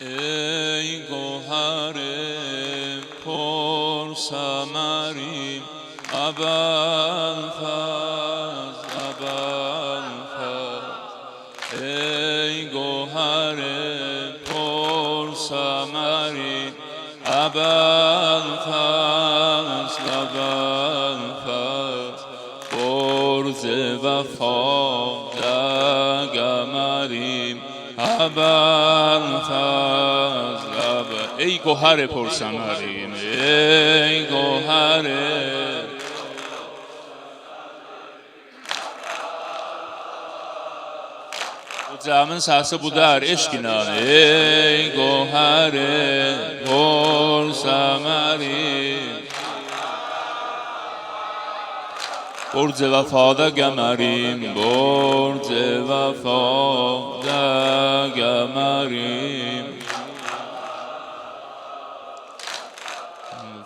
ای گوهر پر ثمری ابوالفضل ای گوهر پر ثمری ابوالفضل برز وفا دگمریم ابوالفضل ای گوهر پر ثمریم ای گوهر Camın səsi budar eşqinan ey gohar por samari Borc vəfada qəmərim borc vəfada qəmərim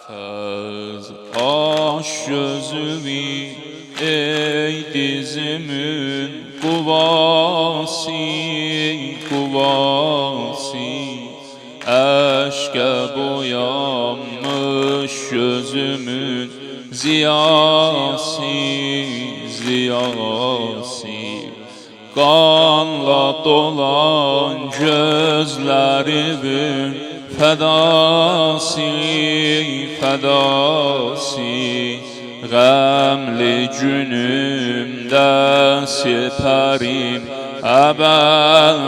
Fəz aş gözümü ey dizimin Quvasi Əşqə boyanmış gözümün ziyasi Qanla dolan gözlərimin fədasi Qəmli günümdə siparim Əbəlfəzl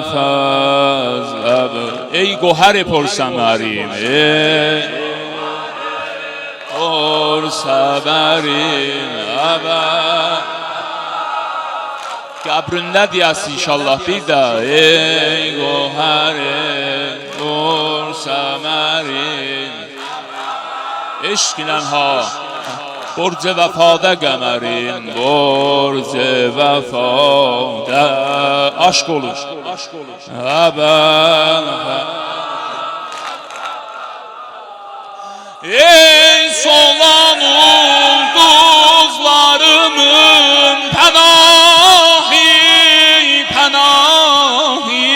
Ey gohər por səmərim Ey por səmərim Qəbründə deyəsin inşallah bir də Ey gohər por səmərim Eşqinən ha برج وفاده قمرین برج وفاده aşk olur ey solan ulduzlarımın panahi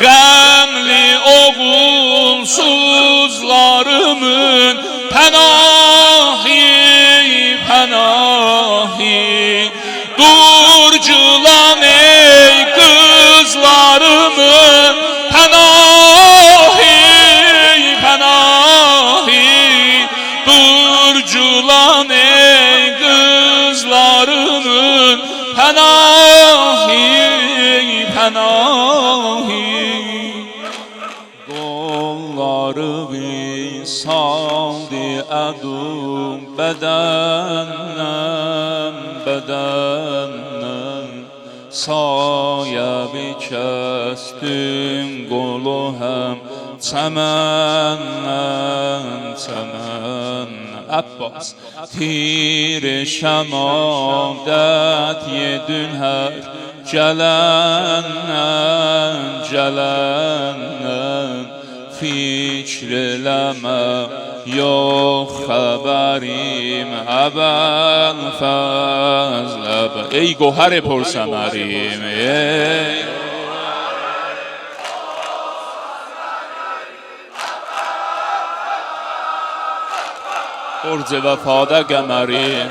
qəmli oğulsuzlarımın panahi Durculan ey kızlarımın panahi Durculan ey kızlarımın panahi Qolları visaldi ədum bədəndən Saya bikəstin qolu həm çəməndən Abbas tir şəmadət yedün hər gələndən Fikr eləmə yox xəbərim Əbəlfəzl Ey gohər por səmərim Ey برج وفاده قمریم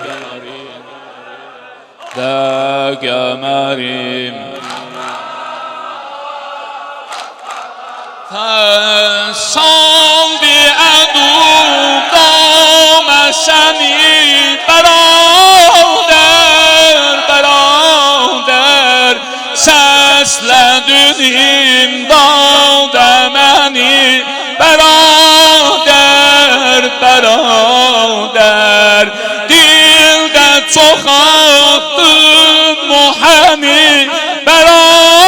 فسال بی عدو دامشنی برادر سسلدün imdad منی برادر dildə çox attın muhəmi برادر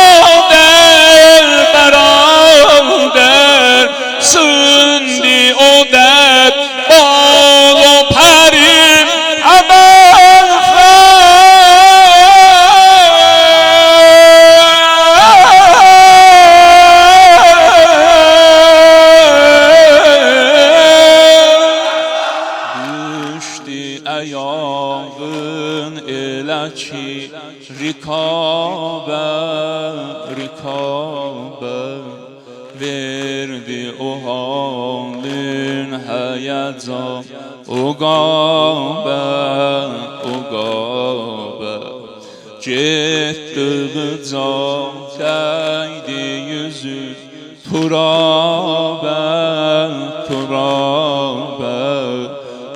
verdi o halin heyecan ugabe Getdi can değdi yüzü turabe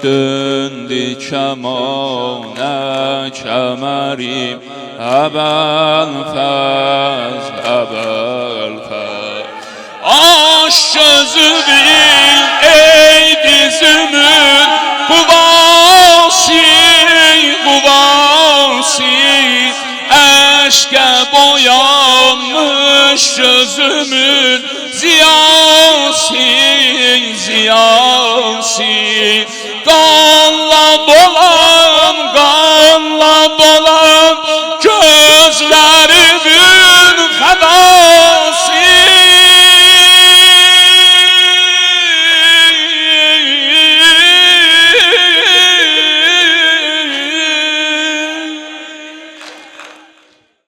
Döndü kemane kemerim Ebelfez Aş gözü bil ey dizümün Kuvasi Eşke boyanmış gözümün Ziyasi Kanla dolan